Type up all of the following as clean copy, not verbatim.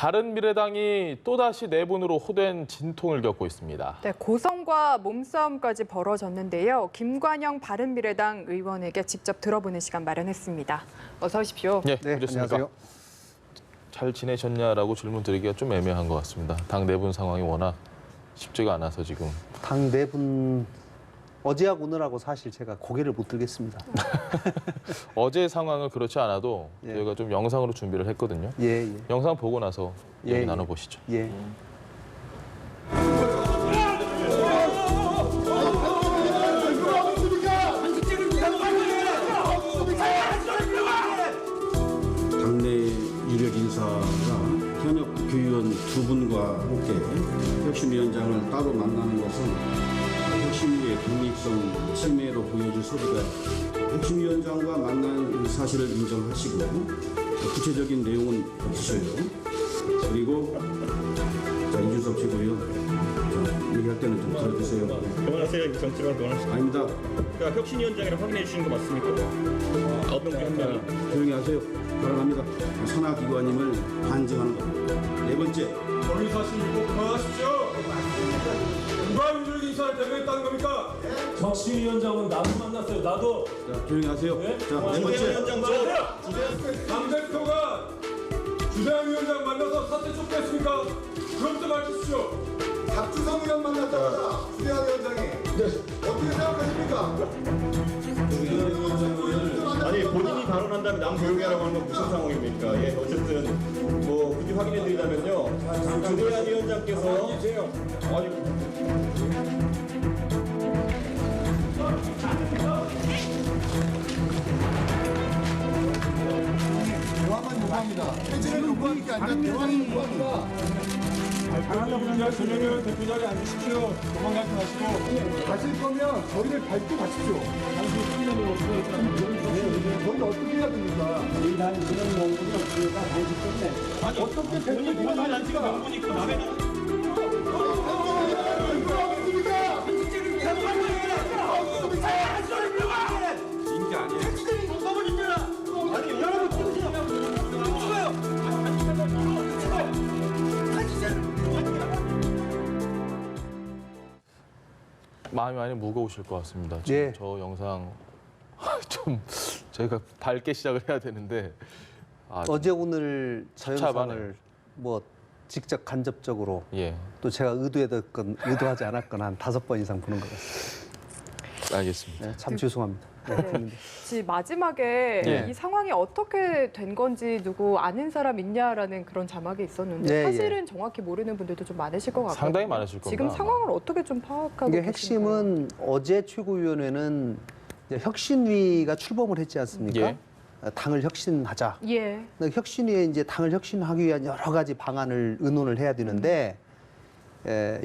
바른미래당이 또다시 내분으로 호된 진통을 겪고 있습니다. 네, 고성과 몸싸움까지 벌어졌는데요. 김관영 바른미래당 의원에게 직접 들어보는 시간 마련했습니다. 어서 오십시오. 네, 네, 오셨습니까? 안녕하세요. 잘 지내셨냐라고 질문 드리기가 좀 애매한 것 같습니다. 당 내분 상황이 워낙 쉽지가 않아서 지금. 당 내분 어제하고 오늘하고 사실 제가 고개를 못 들겠습니다. 어제 상황은 그렇지 않아도 예. 저희가 좀 영상으로 준비를 했거든요. 예, 예. 영상 보고 나서 예, 얘기 예. 나눠보시죠. 예. 당내 유력 인사가 현역 국회의원 두 분과 함께 혁신위원장을 따로 만나는 것은 혁신위의 독립성 침해로 보여질 소리가 혁신위원장과 만난 사실을 인정하시고 구체적인 내용은 없으셔요. 그리고 이준석 최고위원 얘기할 때는 좀 들어주세요. 그만하세요. 정치만 그만하세요. 아닙니다. 그러니까 혁신위원장이라고 확인해 주시는 거 맞습니까? 9명 중 1명이. 조용히 하세요. 발언합니다. 산하기관임을 반증하는 겁니다. 네 번째. 허위 사실 꼭 그만하십시오. 누가 민주적 인사를 대변했다는 겁니까? 혁신위원장은 나도 만났어요. 나도. 자, 조용히 하세요. 네? 자, 네 번째. 위원장 당 대표가 주재환 위원장 만나서 사퇴 촉구했습니까? 그럼 좀 밝히십시오. 박주성 의원 만났다가 주재환 위원장이 어떻게 생각하십니까? 아니 본인이 발언한 다음에 남 조용히 하라고 하는 건 무슨 상황입니까? 예, 어쨌든 뭐 굳이 확인해 드리자면요. 주재환 위원장께서 아니 대화만 요구합니다. 해지를 요구하는 게 아니라 대화를 요구합니다. 대표님과 전현현 대표 자리에 앉으십시오. 도망가지 마시고. 가실 거면 저희를 밟고 가십시오. 저희는 어떻게 해야 됩니까? 어떻게 대표님과 다니까? 마음이 많이 무거우실 것 같습니다. 지금 예. 저 영상 좀 저희가 밝게 시작을 해야 되는데 어제 오늘 저 찹찹하네요. 영상을 뭐 직접 간접적으로 예, 또 제가 의도했건 의도하지 않았건 한 5번 이상 보는 것 같습니다. 알겠습니다. 네, 참 죄송합니다. 네, 네. 지금 마지막에 예. 이 상황이 어떻게 된 건지 누구 아는 사람 있냐라는 그런 자막이 있었는데 예, 사실은 정확히 모르는 분들도 좀 많으실 것 같거든요. 상당히 많으실 겁니다. 지금 아마. 상황을 어떻게 좀 파악하고 이게 계신가요? 핵심은 어제 최고위원회는 이제 혁신위가 출범을 했지 않습니까? 예. 당을 혁신하자. 예. 근데 혁신위에 이제 당을 혁신하기 위한 여러 가지 방안을 의논을 해야 되는데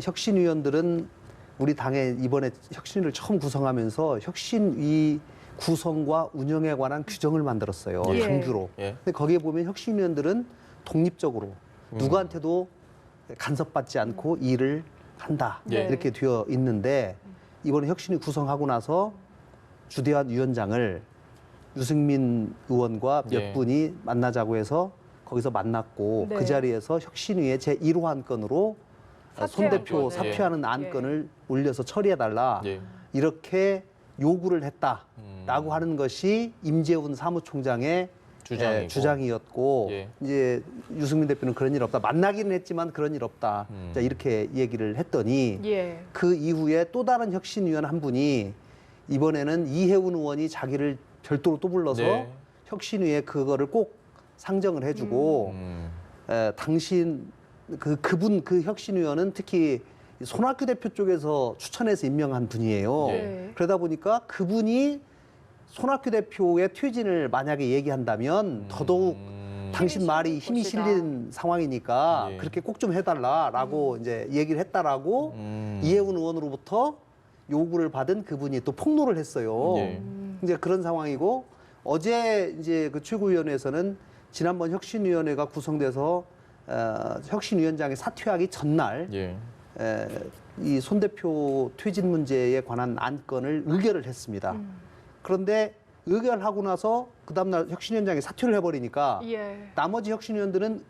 혁신위원들은 우리 당에 이번에 혁신위를 처음 구성하면서 혁신위 구성과 운영에 관한 규정을 만들었어요. 예. 정규로. 예. 근데 거기에 보면 혁신위원들은 독립적으로 누구한테도 간섭받지 않고 일을 한다. 예. 이렇게 되어 있는데 이번에 혁신위 구성하고 나서 주대환 위원장을 유승민 의원과 몇 예. 분이 만나자고 해서 거기서 만났고 네. 그 자리에서 혁신위의 제1호 안건으로 손 사퇴한 대표 건을. 사퇴하는 안건을 올려서 처리해달라 예. 이렇게 요구를 했다라고 하는 것이 임재훈 사무총장의 주장이고. 주장이었고 예. 이제 유승민 대표는 그런 일 없다. 만나기는 했지만 그런 일 없다. 자, 이렇게 얘기를 했더니 예. 그 이후에 또 다른 혁신위원 한 분이 이번에는 이해운 의원이 자기를 별도로 또 불러서 네. 혁신위에 그거를 꼭 상정을 해주고 당신 그분 그 혁신위원은 특히 손학규 대표 쪽에서 추천해서 임명한 분이에요. 네. 그러다 보니까 그분이 손학규 대표의 퇴진을 만약에 얘기한다면 더더욱 당신 말이 힘이 것이다. 실린 상황이니까 예. 그렇게 꼭 좀 해달라라고 이제 얘기를 했다라고 이해운 의원으로부터 요구를 받은 그분이 또 폭로를 했어요. 예. 이제 그런 상황이고 어제 이제 그 최고위원회에서는 지난번 혁신위원회가 구성돼서 혁신위원장이 사퇴하기 전날 예. 이 손 대표 퇴진 문제에 관한 안건을 의결을 했습니다. 그런데 의결하고 나서 그 다음날 혁신위원장이 사퇴를 해버리니까 예. 나머지 혁신위원들은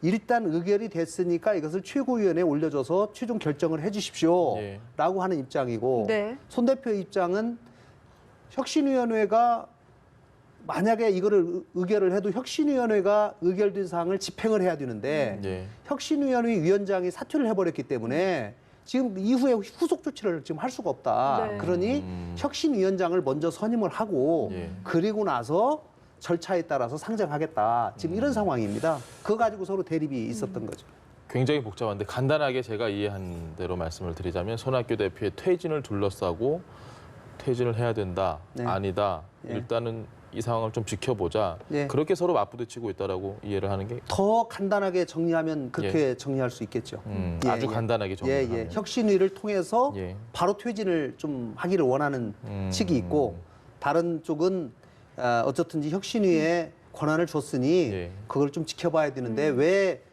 일단 의결이 됐으니까 이것을 최고위원회에 올려줘서 최종 결정을 해주십시오. 예. 라고 하는 입장이고 네. 손 대표의 입장은 혁신위원회가 만약에 이거를 의결을 해도 혁신위원회가 의결된 사항을 집행을 해야 되는데 예. 혁신위원회 위원장이 사퇴를 해버렸기 때문에 지금 이후에 후속 조치를 지금 할 수가 없다. 네. 그러니 혁신위원장을 먼저 선임을 하고 예. 그리고 나서 절차에 따라서 상정하겠다. 지금 이런 상황입니다. 그거 가지고 서로 대립이 있었던 거죠. 굉장히 복잡한데 간단하게 제가 이해한 대로 말씀을 드리자면 손학규 대표의 퇴진을 둘러싸고 퇴진을 해야 된다. 네. 아니다. 예. 일단은 이 상황을 좀 지켜보자. 예. 그렇게 서로 맞부딪히고 있다라고 이해를 하는 게 더 간단하게 정리하면 그렇게 정리할 수 있겠죠. 예, 아주 예. 간단하게 정리하면. 예, 예. 혁신위를 통해서 예. 바로 퇴진을 좀 하기를 원하는 측이 있고 다른 쪽은 어쨌든지 혁신위에 권한을 줬으니 예. 그걸 좀 지켜봐야 되는데 왜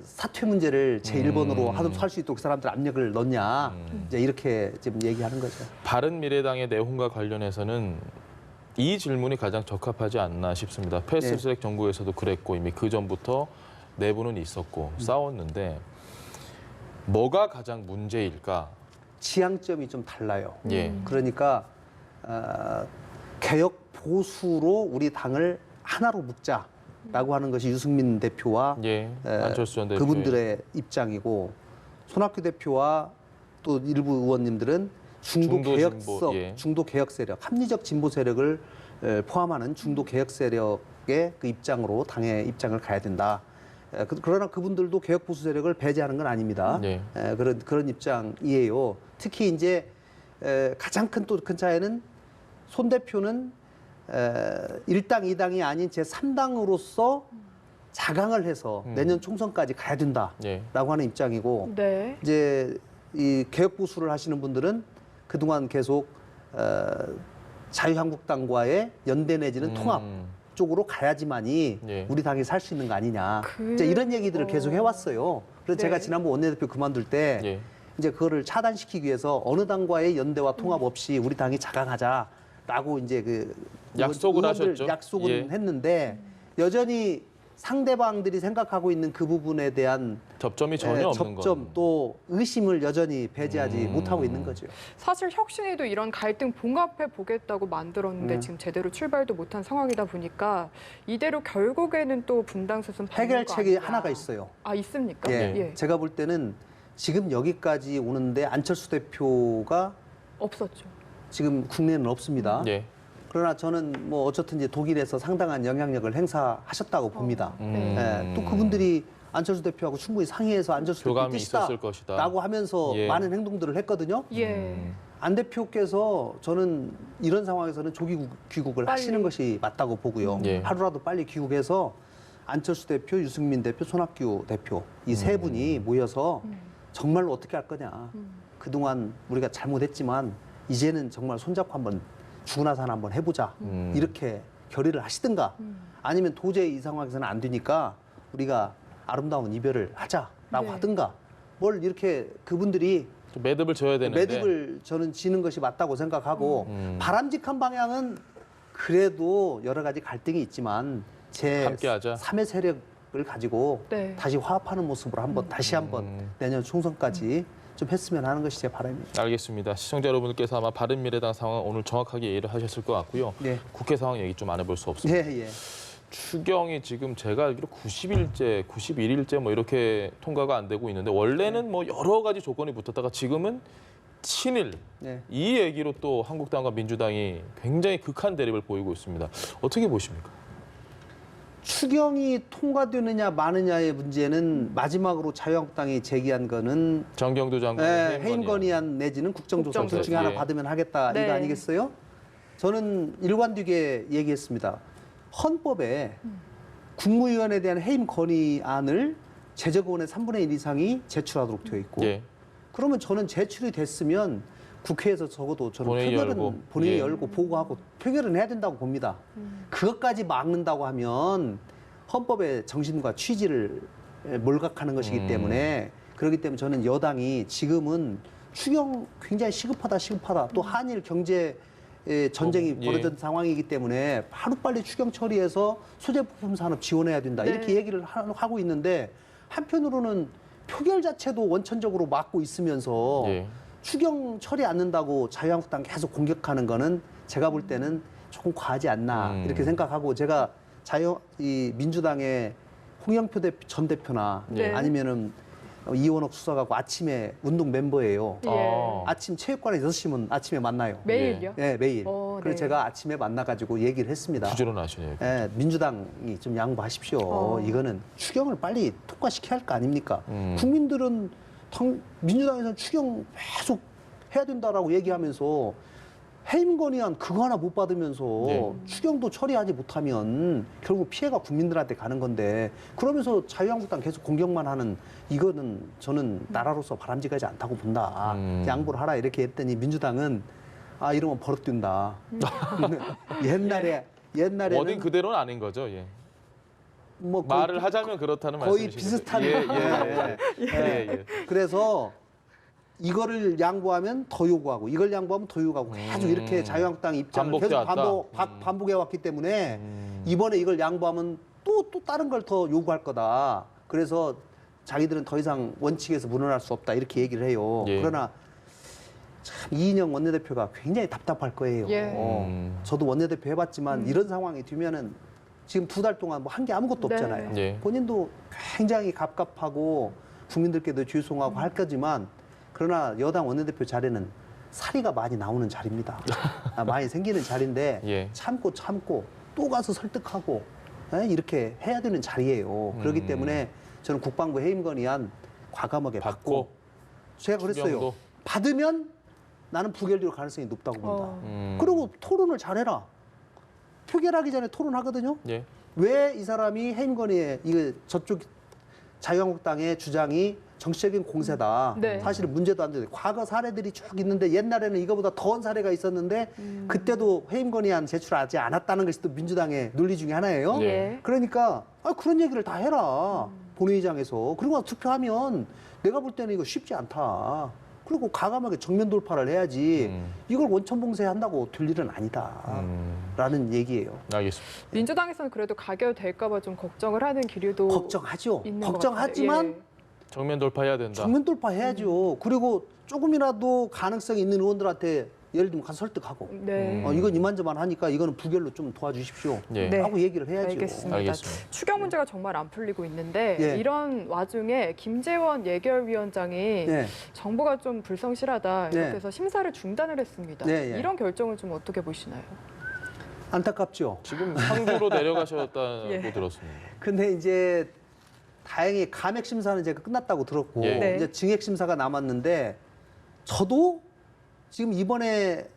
사퇴 문제를 제1번으로 할 수 있도록 그 사람들 압력을 넣냐 이제 이렇게 지금 얘기하는 거죠. 바른미래당의 내홍과 관련해서는 이 질문이 가장 적합하지 않나 싶습니다. 패스트트랙 정부에서도 그랬고 이미 그 전부터 내부는 있었고 싸웠는데 뭐가 가장 문제일까? 지향점이 좀 달라요. 예. 그러니까 개혁 보수로 우리 당을 하나로 묶자라고 하는 것이 유승민 대표와 예. 안철수 전 대표 그분들의 입장이고 손학규 대표와 또 일부 의원님들은 중도 개혁 세력, 합리적 진보 세력을 포함하는 중도 개혁 세력의 그 입장으로 당의 입장을 가야 된다. 그러나 그분들도 개혁 보수 세력을 배제하는 건 아닙니다. 예. 그런 입장이에요. 특히 이제 가장 큰 차이는 손 대표는 1당, 2당이 아닌 제3당으로서 자강을 해서 내년 총선까지 가야 된다라고 예. 하는 입장이고 네. 이제 이 개혁 보수를 하시는 분들은 그동안 계속 자유한국당과의 연대 내지는 통합 쪽으로 가야지만이 예. 우리 당이 살 수 있는 거 아니냐. 이제 이런 얘기들을 계속 해왔어요. 그래서 네. 제가 지난번 원내대표 그만둘 때 예. 이제 그거를 차단시키기 위해서 어느 당과의 연대와 통합 없이 우리 당이 자강하자라고 이제 그 약속을 의원들 하셨죠. 약속은 예. 했는데 여전히 상대방들이 생각하고 있는 그 부분에 대한 접점이 전혀 없는 접점 건. 또 의심을 여전히 배제하지 못하고 있는 거죠. 사실 혁신위도 이런 갈등 봉합해 보겠다고 만들었는데 지금 제대로 출발도 못한 상황이다 보니까 이대로 결국에는 또 분당 수순 해결책이 하나가 있어요. 아, 있습니까? 예. 제가 볼 때는 지금 여기까지 오는데 안철수 대표가 없었죠. 지금 국내에는 없습니다. 예. 그러나 저는 뭐 어쨌든 이제 독일에서 상당한 영향력을 행사하셨다고 봅니다. 네. 또 그분들이 안철수 대표하고 충분히 상의해서 안철수 대표 교감이 뜻이다 있었을 것이다. 라고 하면서 예. 많은 행동들을 했거든요. 예. 안 대표께서 저는 이런 상황에서는 조기 귀국을 빨리. 하시는 것이 맞다고 보고요. 예. 하루라도 빨리 귀국해서 안철수 대표, 유승민 대표, 손학규 대표 이 세 분이 모여서 정말로 어떻게 할 거냐. 그동안 우리가 잘못했지만 이제는 정말 손잡고 한번 죽으나 사나 한번 해보자. 이렇게 결의를 하시든가 아니면 도저히 이 상황에서는 안 되니까 우리가 아름다운 이별을 하자라고 네. 하든가 뭘 이렇게 그분들이 좀 매듭을 져야 되는데. 매듭을 저는 지는 것이 맞다고 생각하고 바람직한 방향은 그래도 여러 가지 갈등이 있지만 제 함께하자. 3의 세력을 가지고 네. 다시 화합하는 모습으로 다시 한번 내년 총선까지 좀 했으면 하는 것이 제 바람입니다. 알겠습니다. 시청자 여러분들께서 아마 바른미래당 상황 오늘 정확하게 이해를 하셨을 것 같고요. 네. 국회 상황 얘기 좀 안 해볼 수 없습니다. 예, 예. 추경이 지금 제가 알기로 90일째, 91일째 뭐 이렇게 통과가 안 되고 있는데 원래는 뭐 여러 가지 조건이 붙었다가 지금은 친일 네. 이 얘기로 또 한국당과 민주당이 굉장히 극한 대립을 보이고 있습니다. 어떻게 보십니까? 추경이 통과되느냐 마느냐의 문제는 마지막으로 자유한국당이 제기한 거는 정경두 장관의 해임 건의안 내지는 국정조사 둘 중에 하나 예. 받으면 하겠다 네. 이거 아니겠어요? 저는 일관되게 얘기했습니다. 헌법에 국무위원에 대한 해임 건의안을 제적의원의 3분의 1 이상이 제출하도록 되어 있고 예. 그러면 저는 제출이 됐으면 국회에서 적어도 저는 본회의 표결은 열고. 본회의 예. 열고 보고하고 표결은 해야 된다고 봅니다. 그것까지 막는다고 하면 헌법의 정신과 취지를 몰각하는 것이기 때문에 그렇기 때문에 저는 여당이 지금은 추경 굉장히 시급하다 또 한일 경제 전쟁이 예. 벌어진 상황이기 때문에 하루빨리 추경 처리해서 소재 부품 산업 지원해야 된다. 네. 이렇게 얘기를 하고 있는데 한편으로는 표결 자체도 원천적으로 막고 있으면서 예. 추경 처리 않는다고 자유한국당 계속 공격하는 거는 제가 볼 때는 조금 과하지 않나 이렇게 생각하고 제가 이 민주당의 홍영표 전 대표나 네. 아니면은 이원옥 수석하고 아침에 운동 멤버예요. 예. 아침 체육관에 6시면 아침에 만나요. 매일요? 네, 매일. 네. 그래서 제가 아침에 만나가지고 얘기를 했습니다. 부지런하시네요. 예, 민주당이 좀 양보하십시오. 이거는 추경을 빨리 통과시켜야 할 거 아닙니까? 국민들은 민주당에서는 추경 계속 해야 된다라고 얘기하면서 해임 건의안 그거 하나 못 받으면서 네. 추경도 처리하지 못하면 결국 피해가 국민들한테 가는 건데 그러면서 자유한국당 계속 공격만 하는 이거는 저는 나라로서 바람직하지 않다고 본다. 양보를 하라 이렇게 했더니 민주당은 이러면 버릇된다. 옛날에는 워딩 그대로는 아닌 거죠. 예. 뭐 말을 하자면 그렇다는 거의 말씀이신 비슷한 거죠. 예. 그래서 이거를 양보하면 더 요구하고 이걸 양보하면 더 요구하고 계속 이렇게 자유한국당 입장을 계속 반복해왔다. 반복해 왔기 때문에 이번에 이걸 양보하면 또 다른 걸 더 요구할 거다. 그래서 자기들은 더 이상 원칙에서 물러날 수 없다 이렇게 얘기를 해요. 예. 그러나 참 이인영 원내대표가 굉장히 답답할 거예요. 예. 저도 원내대표 해봤지만 이런 상황이 되면은 지금 2달 동안 뭐 한 게 아무것도 네. 없잖아요. 예. 본인도 굉장히 갑갑하고 국민들께도 죄송하고 할 거지만 그러나 여당 원내대표 자리는 사리가 많이 나오는 자리입니다. 많이 생기는 자리인데 예. 참고 또 가서 설득하고 이렇게 해야 되는 자리예요. 그렇기 때문에 저는 국방부 해임 건의안 과감하게 받고 제가 그랬어요. 추경도. 받으면 나는 부결될 가능성이 높다고 본다. 음. 그리고 토론을 잘해라. 표결하기 전에 토론하거든요. 예. 왜 이 사람이 해임 건의에 이거 저쪽 자유한국당의 주장이 정치적인 공세다. 네. 사실은 문제도 안 되는데 과거 사례들이 쭉 있는데 옛날에는 이거보다 더한 사례가 있었는데 그때도 해임 건의안 제출하지 않았다는 것이 또 민주당의 논리 중에 하나예요. 예. 그러니까 그런 얘기를 다 해라. 본회의장에서. 그리고 나서 투표하면 내가 볼 때는 이거 쉽지 않다. 그리고 과감하게 정면 돌파를 해야지 이걸 원천봉쇄한다고 될 일은 아니다. 라는 얘기예요. 알겠습니다. 민주당에서는 그래도 가결될까 봐 좀 걱정을 하는 기류도 걱정하죠. 있는 것 걱정하지만 같아요. 예. 정면 돌파해야 된다. 정면 돌파해야죠. 그리고 조금이라도 가능성이 있는 의원들한테 예를 들면 가서 설득하고 네. 이건 이만저만 하니까 이거는 부결로 좀 도와주십시오. 예. 네. 하고 얘기를 해야죠. 알겠습니다. 알겠습니다. 추경 문제가 정말 안 풀리고 있는데 예. 이런 와중에 김재원 예결위원장이 네. 정부가 좀 불성실하다 이렇게 네. 해서 심사를 중단을 했습니다. 네, 예. 이런 결정을 좀 어떻게 보시나요? 안타깝죠. 지금 상부로 내려가셨다고 예. 들었습니다. 근데 이제 다행히 감액 심사는 제가 끝났다고 들었고 예. 네. 이제 증액 심사가 남았는데 저도 지금 이번에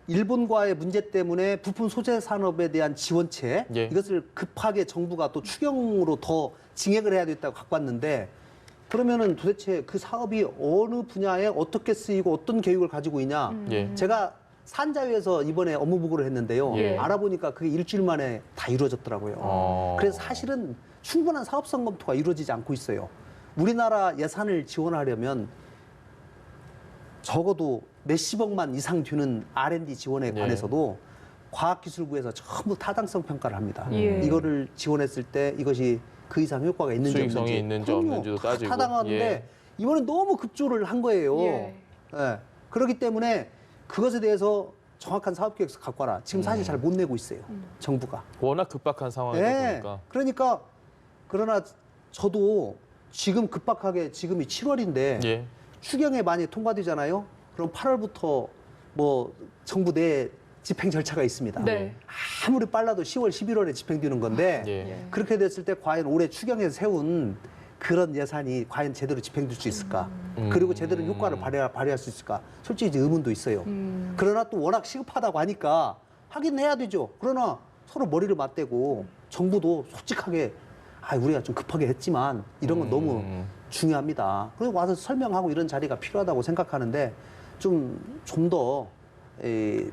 일본과의 문제 때문에 부품 소재 산업에 대한 지원책 예. 이것을 급하게 정부가 또 추경으로 더 증액을 해야 되겠다고 갖고 왔는데 그러면은 도대체 그 사업이 어느 분야에 어떻게 쓰이고 어떤 계획을 가지고 있냐 예. 제가 산자위에서 이번에 업무 보고를 했는데요. 예. 알아보니까 그게 일주일 만에 다 이루어졌더라고요. 그래서 사실은 충분한 사업성 검토가 이루어지지 않고 있어요. 우리나라 예산을 지원하려면 적어도 몇십억만 이상 되는 R&D 지원에 예. 관해서도 과학기술부에서 전부 타당성 평가를 합니다. 예. 이거를 지원했을 때 이것이 그 이상 효과가 있는지 수익성이 없는지 있는지 그럼요. 없는지도 다 따지고. 타당하는데 예. 이번엔 너무 급조를 한 거예요. 예. 예. 그렇기 때문에 그것에 대해서 정확한 사업계획서 갖고 와라. 지금 사실 잘 못 내고 있어요. 정부가. 워낙 급박한 상황이다 네. 보니까. 그러니까 그러나 저도 지금 급박하게 지금이 7월인데 예. 추경에 많이 통과되잖아요. 그럼 8월부터 뭐 정부 내 집행 절차가 있습니다. 네. 아무리 빨라도 10월, 11월에 집행되는 건데 예. 그렇게 됐을 때 과연 올해 추경에서 세운 그런 예산이 과연 제대로 집행될 수 있을까? 그리고 제대로 효과를 발휘할 수 있을까? 솔직히 이제 의문도 있어요. 그러나 또 워낙 시급하다고 하니까 하긴 해야 되죠. 그러나 서로 머리를 맞대고 정부도 솔직하게 우리가 좀 급하게 했지만 이런 건 너무 중요합니다. 그래서 와서 설명하고 이런 자리가 필요하다고 생각하는데 좀 더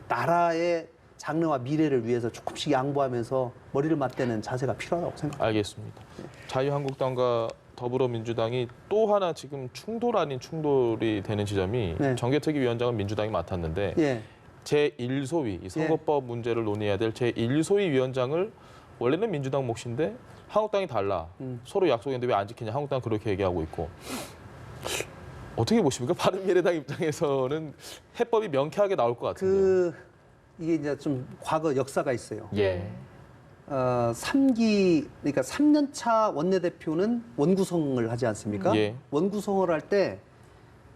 나라의 장래와 미래를 위해서 조금씩 양보하면서 머리를 맞대는 자세가 필요하다고 생각합니다. 알겠습니다. 자유한국당과 더불어민주당이 또 하나 지금 충돌 아닌 충돌이 되는 지점이 네. 정개특위 위원장은 민주당이 맡았는데 예. 제1소위 이 선거법 문제를 논의해야 될 제1소위 위원장을 원래는 민주당 몫인데 한국당이 달라. 서로 약속했는데 왜 안 지키냐. 한국당은 그렇게 얘기하고 있고. 어떻게 보십니까? 바른미래당 입장에서는 해법이 명쾌하게 나올 것 같은데요. 이게 이제 좀 과거 역사가 있어요. 예. 3기 그러니까 3년차 원내대표는 원구성을 하지 않습니까? 예. 원구성을 할 때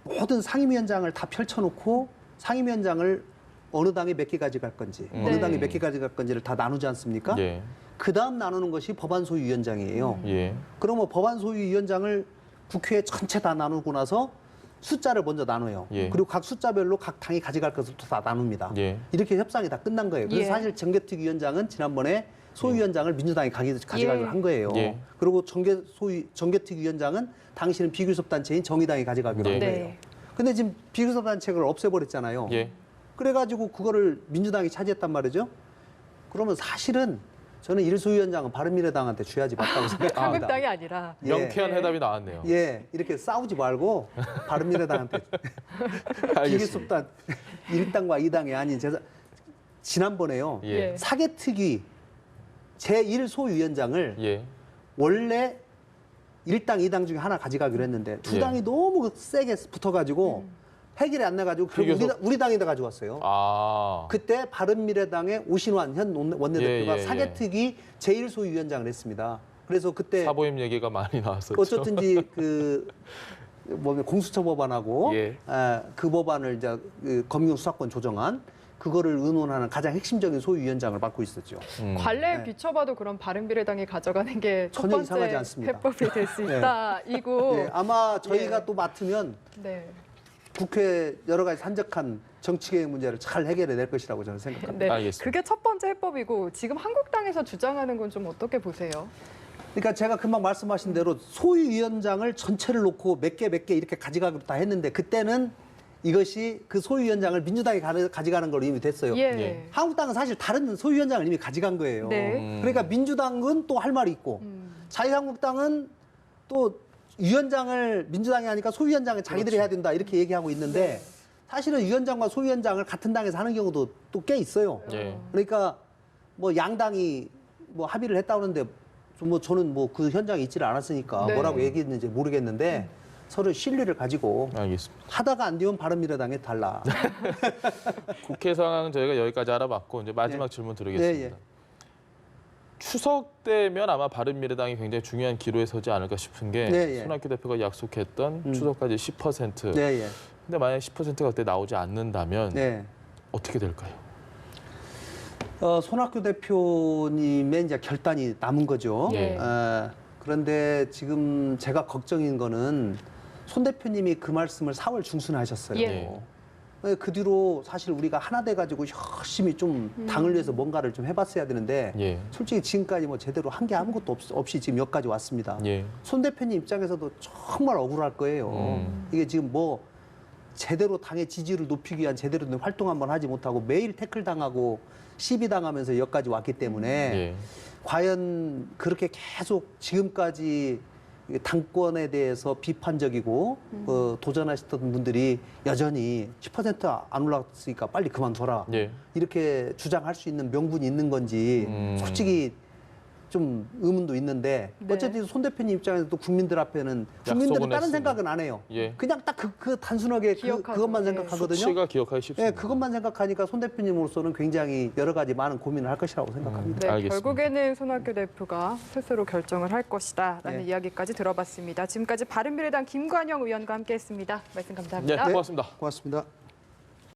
모든 상임위원장을 다 펼쳐놓고 상임위원장을 어느 당이 몇 개 가져갈 건지, 어느 당이 몇 개 가져갈 건지를 다 나누지 않습니까? 예. 그 다음 나누는 것이 법안소위위원장이에요. 예. 그러면 법안소위위원장을 국회에 전체 다 나누고 나서 숫자를 먼저 나눠요. 예. 그리고 각 숫자별로 각 당이 가져갈 것을 다 나눕니다. 예. 이렇게 협상이 다 끝난 거예요. 그래서 예. 사실 정개특위위원장은 지난번에 소위원장을 민주당이 가져가기로 한 거예요. 예. 그리고 정개특위위원장은 당시는 비교섭단체인 정의당이 가져가기로 한 네. 거예요. 근데 지금 비교섭단체를 없애버렸잖아요. 예. 그래가지고 그거를 민주당이 차지했단 말이죠. 그러면 사실은 저는 일소위원장은 바른미래당한테 줘야지 맞다고 생각합니다. 한국당이 아니라. 예. 명쾌한 해답이 나왔네요. 예, 이렇게 싸우지 말고 바른미래당한테 알겠습니다. 비교섭단 1당과 2당이 아닌 지난번에요. 예. 사개특위 제1소위원장을 예. 원래 1당, 2당 중에 하나 가져가기로 했는데 두 예. 당이 너무 세게 붙어가지고 해결이 안 나가지고 결국 비교섭- 우리 당에다 가져왔어요. 아. 그때 바른미래당의 오신환 현 원내대표가 예, 예, 예. 사개특위 제1소위원장을 했습니다. 그래서 그때 사보임 얘기가 많이 나왔었죠. 어쨌든지 공수처 법안하고 예. 그 법안을 이제 검경수사권 조정안 그거를 의논하는 가장 핵심적인 소위원장을 맡고 있었죠. 관례에 네. 비춰봐도 그럼 바른미래당이 가져가는 게 첫 전혀 이상하지 번째 않습니다. 해법이 될 수 네. 있다. 이고. 예, 아마 저희가 예. 또 맡으면 네. 국회 여러 가지 산적한 정치개혁 문제를 잘 해결해 낼 것이라고 저는 생각합니다. 네. 알겠습니다. 그게 첫 번째 해법이고 지금 한국당에서 주장하는 건 좀 어떻게 보세요? 그러니까 제가 금방 말씀하신 대로 소위위원장을 전체를 놓고 몇 개 이렇게 가져가기로 다 했는데 그때는 이것이 그 소위위원장을 민주당이 가져가는 걸로 이미 됐어요. 예. 예. 한국당은 사실 다른 소위원장을 이미 가져간 거예요. 네. 그러니까 민주당은 또 할 말이 있고 자유한국당은 또 위원장을 민주당이 하니까 소위원장을 자기들이 해야 된다 이렇게 얘기하고 있는데 사실은 위원장과 소위원장을 같은 당에서 하는 경우도 또 꽤 있어요. 예. 그러니까 뭐 양당이 뭐 합의를 했다고 하는데 뭐 저는 뭐 그 현장에 있지를 않았으니까 네. 뭐라고 얘기했는지 모르겠는데 서로 신뢰를 가지고 알겠습니다. 하다가 안 되면 바른미래당에 달라. 국회 상황은 저희가 여기까지 알아봤고 이제 마지막 질문 드리겠습니다. 예, 예. 추석 때면 아마 바른미래당이 굉장히 중요한 기로에 서지 않을까 싶은 게 예, 예. 손학규 대표가 약속했던 추석까지 10%. 네, 예. 근데 만약 10%가 그때 나오지 않는다면 네. 어떻게 될까요? 손학규 대표님의 이제 결단이 남은 거죠. 예. 그런데 지금 제가 걱정인 거는 손 대표님이 그 말씀을 4월 중순에 하셨어요. 예. 그 뒤로 사실 우리가 하나 돼가지고 열심히 좀 당을 위해서 뭔가를 좀 해봤어야 되는데 예. 솔직히 지금까지 뭐 제대로 한 게 아무것도 없이 지금 여기까지 왔습니다. 예. 손 대표님 입장에서도 정말 억울할 거예요. 이게 지금 뭐 제대로 당의 지지를 높이기 위한 제대로 된 활동 한번 하지 못하고 매일 태클 당하고 시비 당하면서 여기까지 왔기 때문에 예. 과연 그렇게 계속 지금까지 당권에 대해서 비판적이고 도전하셨던 분들이 여전히 10% 안 올랐으니까 빨리 그만둬라. 예. 이렇게 주장할 수 있는 명분이 있는 건지 솔직히 좀 의문도 있는데 네. 어쨌든 손 대표님 입장에서도 국민들 앞에는 국민들은 약속은 다른 했으니. 생각은 안 해요. 예. 그냥 딱 그 단순하게 기억하고, 그것만 예. 생각하거든요. 수치가 기억하기 쉽습니다. 예, 그것만 생각하니까 손 대표님으로서는 굉장히 여러 가지 많은 고민을 할 것이라고 생각합니다. 네, 알겠습니다. 결국에는 손학규 대표가 스스로 결정을 할 것이다라는 네. 이야기까지 들어봤습니다. 지금까지 바른미래당 김관영 의원과 함께했습니다. 말씀 네, 감사합니다. 고맙습니다. 고맙습니다.